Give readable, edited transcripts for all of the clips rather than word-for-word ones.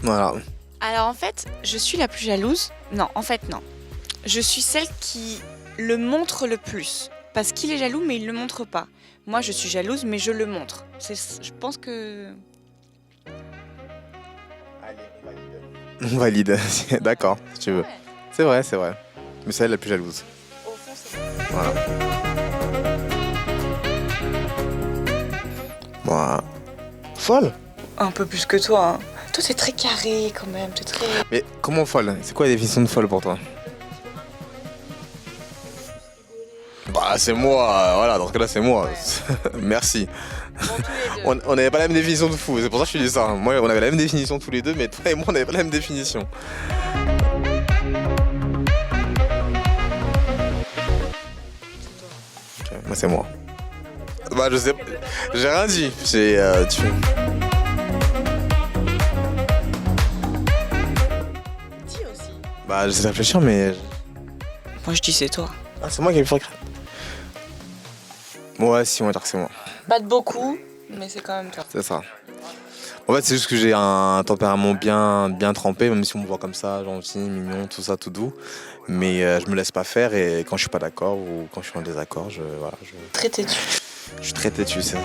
Voilà. Alors en fait, je suis la plus jalouse. Non, en fait non. Je suis celle qui le montre le plus. Parce qu'il est jaloux, mais il ne le montre pas. Moi, je suis jalouse, mais je le montre. Je pense que... On valide, d'accord, si tu veux. C'est vrai, c'est vrai. Mais c'est elle la plus jalouse. Au fond, c'est... Voilà. Voilà. Folle. Un peu plus que toi. Hein. Toi, t'es très carré quand même. T'es très... Mais comment folle? C'est quoi la définition de folle pour toi? Bah c'est moi, voilà, dans ce cas-là c'est moi. Ouais. Merci. Bon, tous les deux. On n'avait pas la même définition de fou, c'est pour ça que je te dis ça. Moi on avait la même définition tous les deux, mais toi et moi on n'avait pas la même définition. Ok, moi c'est moi. Bah je sais pas, j'ai rien dit. Dis aussi. Bah j'essaie de réfléchir mais... Moi, je dis c'est toi. Ah c'est moi qui ai le plus regret. Ouais si on va dire que c'est moi. Pas de beaucoup, mais c'est quand même toi. C'est ça. En fait, c'est juste que j'ai un tempérament bien trempé, même si on me voit comme ça, gentil, mignon, tout ça, tout doux. Mais je me laisse pas faire et quand je suis pas d'accord ou quand je suis en désaccord, je Très têtu. suis très têtu, c'est ça.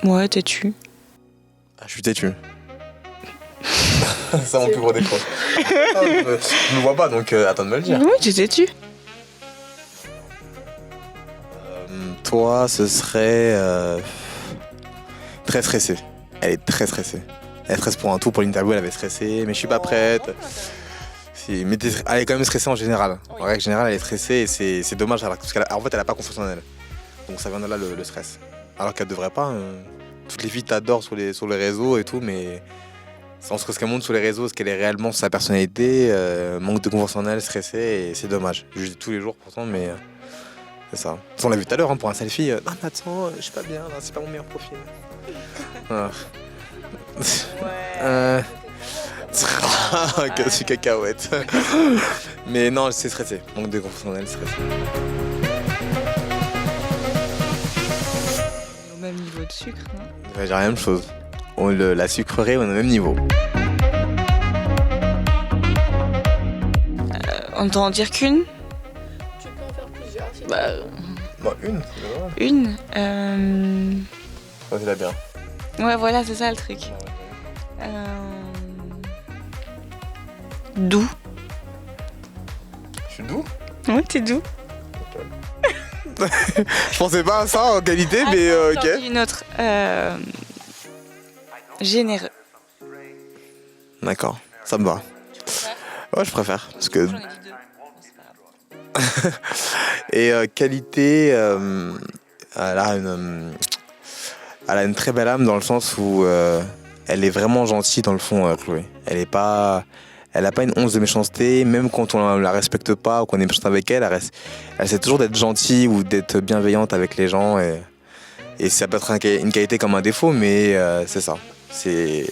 Ouais, têtu. Ah, je suis têtu. C'est mon plus gros défaut. Je me vois pas, donc attends de me le dire. Oui, tu es têtu. Toi, ce serait très stressée. Elle est très stressée. Elle stresse pour un tout, pour l'interview, elle avait stressé, mais je suis pas prête. Mais elle est quand même stressée en général. En règle générale, elle est stressée et c'est dommage parce qu'en fait, elle a pas confiance en elle. Donc ça vient de là le stress. Alors qu'elle devrait pas. Toutes les filles t'adorent sur les réseaux et tout, mais entre ce qu'elle montre sur les réseaux, ce qu'elle est réellement sur sa personnalité, manque de confiance en elle, stressée, et c'est dommage. Je le dis tous les jours pourtant, mais c'est ça. On l'a vu tout à l'heure hein, pour un selfie. Non, mais attends, je suis pas bien, là, c'est pas mon meilleur profil. Voilà. Que c'est cacahuète. Mais non, c'est stressé. Manque de confiance en elle, stressé. Au même niveau de sucre, non? On va dire la même chose. La sucrerie, on est au même niveau. On doit en dire qu'une? Tu peux en faire plusieurs. Si Bah, Bon, une. une. Vas-y, la bien. Ouais, voilà, c'est ça le truc. Doux. Je suis doux. Ouais, t'es doux. Je pensais pas à ça en qualité, mais ok. J'en dis une autre. Généreux. D'accord, ça me va. Ouais, je préfère. Parce que... J'en ai dit deux. Bon, c'est pas grave. Et qualité, elle a une très belle âme dans le sens où elle est vraiment gentille dans le fond, Chloé. Elle a pas une once de méchanceté, même quand on la respecte pas ou qu'on est méchant avec elle, elle essaie toujours d'être gentille ou d'être bienveillante avec les gens. Et ça peut être une qualité comme un défaut, mais c'est ça. C'est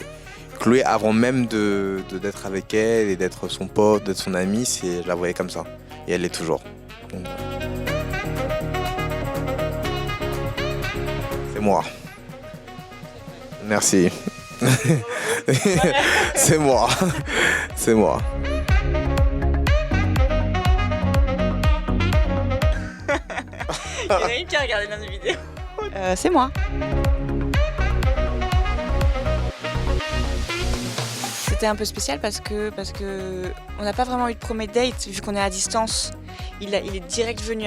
Chloé, avant même d'être avec elle et d'être son pote, d'être son amie, je la voyais comme ça. Et elle l'est toujours. Donc, c'est moi. Merci. C'est moi. C'est moi. Il y en a une qui a regardé notre vidéo. C'est moi. C'était un peu spécial parce que on n'a pas vraiment eu de premier date vu qu'on est à distance. Il est direct venu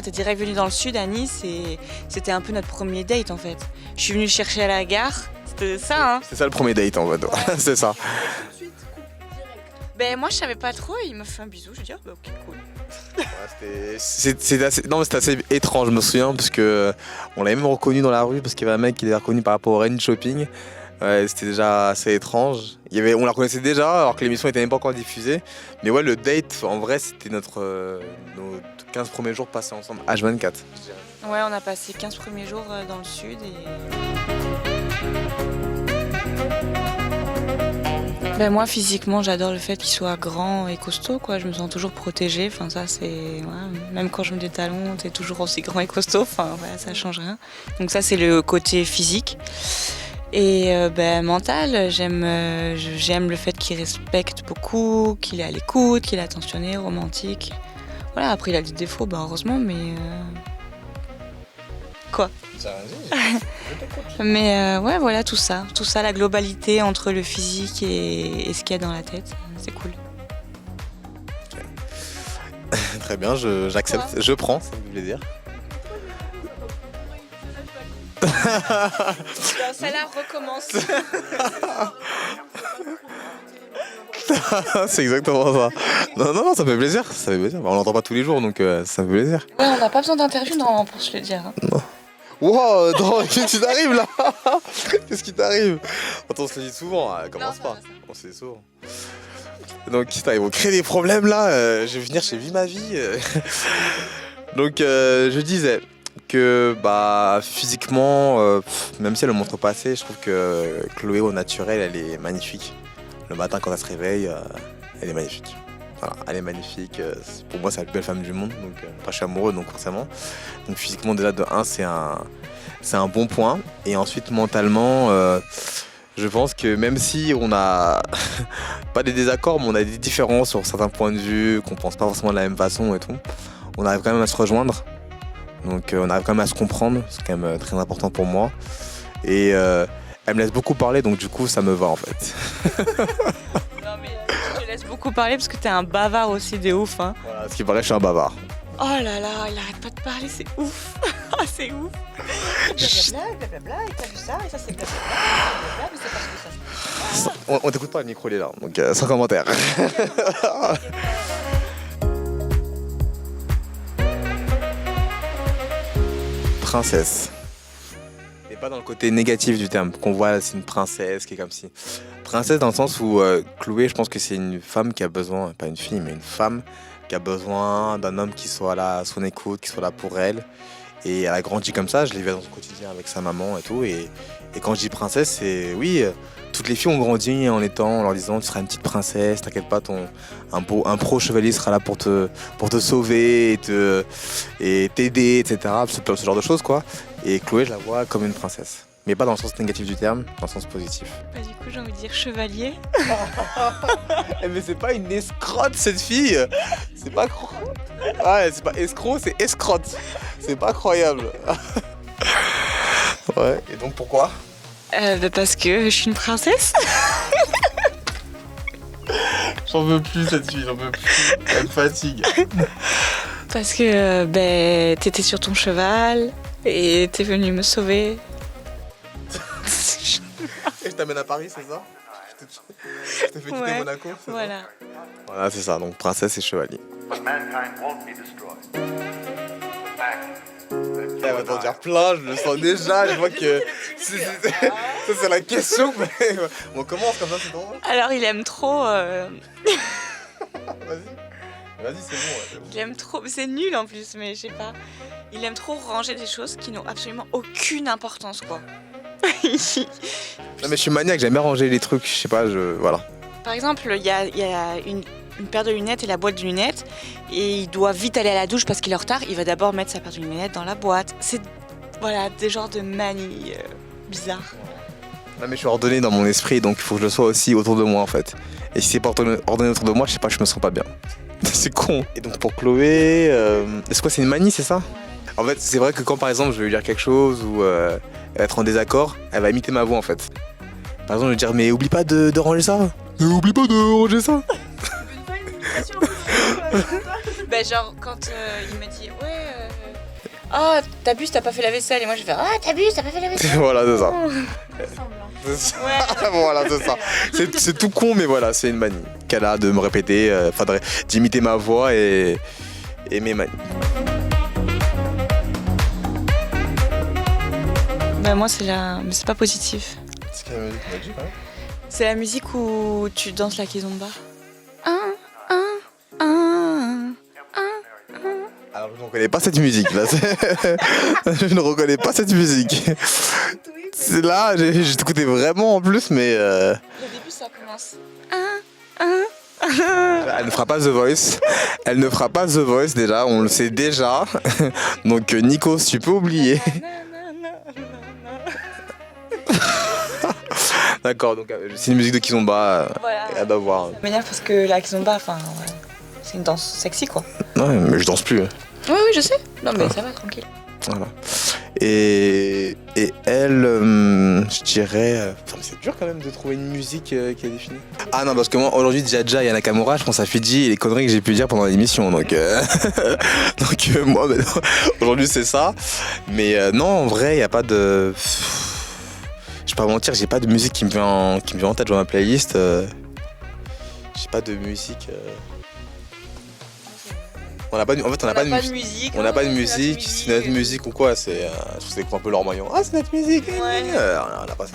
t'es direct venu dans le sud à Nice et c'était un peu notre premier date en fait. Je suis venue le chercher à la gare, c'était ça hein. C'est ça le premier date en fait. C'est ça. Ben moi je savais pas trop, il m'a fait un bisou, je dis bah ok cool. C'était assez étrange, je me souviens, parce que on l'avait même reconnu dans la rue parce qu'il y avait un mec qui l'avait reconnu par rapport au Range Shopping. Ouais, c'était déjà assez étrange. On la connaissait déjà alors que l'émission n'était même pas encore diffusée. Mais ouais, le date, en vrai, c'était nos 15 premiers jours passés ensemble, H24. Ouais, on a passé 15 premiers jours dans le sud et... Ben, moi, physiquement, j'adore le fait qu'il soit grand et costaud, quoi. Je me sens toujours protégée. Enfin, ça, c'est... voilà. Même quand je mets des talons, t'es toujours aussi grand et costaud. Enfin, voilà, ça change rien. Donc ça, c'est le côté physique. Et ben, mental, j'aime le fait qu'il respecte beaucoup, qu'il est à l'écoute, qu'il est attentionné, romantique. Voilà, après, il a des défauts, ben, heureusement, mais... Quoi ? Mais ouais, voilà, tout ça, la globalité entre le physique et ce qu'il y a dans la tête, c'est cool. Très bien, j'accepte, je prends, ça me fait plaisir. Celle-là recommence. C'est exactement ça. Non, ça me fait plaisir, ça fait plaisir. On l'entend pas tous les jours, donc ça me fait plaisir. Ouais, on n'a pas besoin d'interview normalement pour se le dire. Hein. Non. Wow, qu'est-ce qui t'arrive là? Qu'est-ce qui t'arrive? Attends, on se le dit souvent, commence pas. On se le dit souvent. Donc, qu'est-ce qui t'arrive? On crée des problèmes là, je vais venir chez Vie ma vie. Donc, je disais que bah, physiquement, même si elle ne montre pas assez, je trouve que Chloé au naturel, elle est magnifique. Le matin, quand elle se réveille, elle est magnifique. Voilà, elle est magnifique. Pour moi, c'est la plus belle femme du monde. Donc, je suis amoureux, donc forcément. Donc, physiquement, déjà, de 1, c'est un bon point. Et ensuite, mentalement, je pense que même si on n'a pas des désaccords, mais on a des différences sur certains points de vue, qu'on pense pas forcément de la même façon et tout, on arrive quand même à se rejoindre. Donc, on arrive quand même à se comprendre. C'est quand même très important pour moi. Et elle me laisse beaucoup parler, donc du coup, ça me va en fait. Non, mais je te laisse beaucoup parler parce que t'es un bavard aussi de ouf. Hein. Voilà, ce qui paraît, je suis un bavard. Oh là là, il arrête pas de parler, c'est ouf. C'est ouf. Blablabla, et t'as vu ça, et ça c'est blablabla, mais c'est parce que ça. On t'écoute pas, le micro il est là, donc sans commentaire. Princesse. Et pas dans le côté négatif du terme, qu'on voit c'est une princesse qui est comme si. Princesse dans le sens où Chloé, je pense que c'est une femme qui a besoin, pas une fille, mais une femme qui a besoin d'un homme qui soit là à son écoute, qui soit là pour elle. Et elle a grandi comme ça, je l'ai vu dans son quotidien avec sa maman et tout. Et quand je dis princesse, c'est oui, toutes les filles ont grandi en leur disant tu seras une petite princesse, t'inquiète pas, un pro chevalier sera là pour te sauver et t'aider, etc. Ce genre de choses quoi. Et Chloé, je la vois comme une princesse. Mais pas dans le sens négatif du terme, dans le sens positif. Bah, du coup, j'ai envie de dire chevalier. Mais c'est pas une escrotte cette fille. C'est pas ouais, c'est pas escroc, c'est escrotte. C'est pas croyable. Ouais, et donc pourquoi? Bah parce que je suis une princesse. J'en veux plus cette fille, j'en veux plus. Elle me fatigue. Parce que t'étais sur ton cheval et t'es venu me sauver. Et je t'amène à Paris, c'est ça? Je te fais quitter Monaco, c'est voilà. ça? Voilà, c'est ça, donc princesse et chevalier. Elle va t'en dire plein, je le sens déjà, je vois que ça c'est la question, mais on commence comme ça, c'est drôle. Alors il aime trop... Vas-y, c'est bon. Il aime trop... C'est nul en plus, mais je sais pas. Il aime trop ranger des choses qui n'ont absolument aucune importance, quoi. Non mais je suis maniaque, j'aime bien ranger les trucs, je sais pas, voilà. Par exemple, il y a une paire de lunettes et la boîte de lunettes et il doit vite aller à la douche parce qu'il est en retard. Il va d'abord mettre sa paire de lunettes dans la boîte. C'est voilà, des genres de manies bizarres. Non mais je suis ordonné dans mon esprit, donc il faut que je le sois aussi autour de moi en fait. Et si c'est pas ordonné autour de moi, je sais pas, je me sens pas bien. C'est con. Et donc pour Chloé, est-ce que c'est une manie, c'est ça? En fait, c'est vrai que quand par exemple je vais lui dire quelque chose ou elle va être en désaccord, elle va imiter ma voix en fait. Par exemple, je vais dire mais oublie pas de ranger ça. Mais oublie pas de ranger ça. Ben genre quand il me dit ouais ah t'abuses, t'as pas fait la vaisselle et moi je vais faire ah t'abuses, t'as pas fait la vaisselle. Voilà, c'est ça. Ouais. Voilà, c'est ça. C'est tout con, mais voilà, c'est une manie qu'elle a de me répéter, d'imiter ma voix et mes manies. Ben moi c'est mais c'est pas positif. C'est quelle musique tu m'as dit quand même? C'est la musique où tu danses la kizomba. Alors je ne reconnais pas cette musique là. Je ne reconnais pas cette musique. C'est là, j'ai écouté vraiment en plus, mais. Au début ça commence. Elle ne fera pas The Voice. Elle ne fera pas The Voice déjà, on le sait déjà. Donc Nikos, tu peux oublier. D'accord, donc c'est une musique de Kizomba. Voilà. Elle doit voir. Ça m'énerve parce que la kizomba, enfin, ouais, c'est une danse sexy quoi. Ouais, mais je danse plus. Oui, je sais. Non, mais ça va, tranquille. Voilà. Et elle, je dirais. Putain, mais c'est dur quand même de trouver une musique qui est définie. Ah non, parce que moi aujourd'hui, Jaja et Nakamura, je pense à Fidji et les conneries que j'ai pu dire pendant l'émission. Donc, moi, maintenant, aujourd'hui, c'est ça. Mais non, en vrai, il n'y a pas de. Je vais pas mentir, j'ai pas de musique qui me vient en tête dans ma playlist. J'ai pas de musique. En fait, on n'a pas de musique. On n'a pas de musique. C'est notre musique ou quoi? C'est quoi un peu leur moyen. Ah, c'est notre musique. Ouais. On n'a pas ça.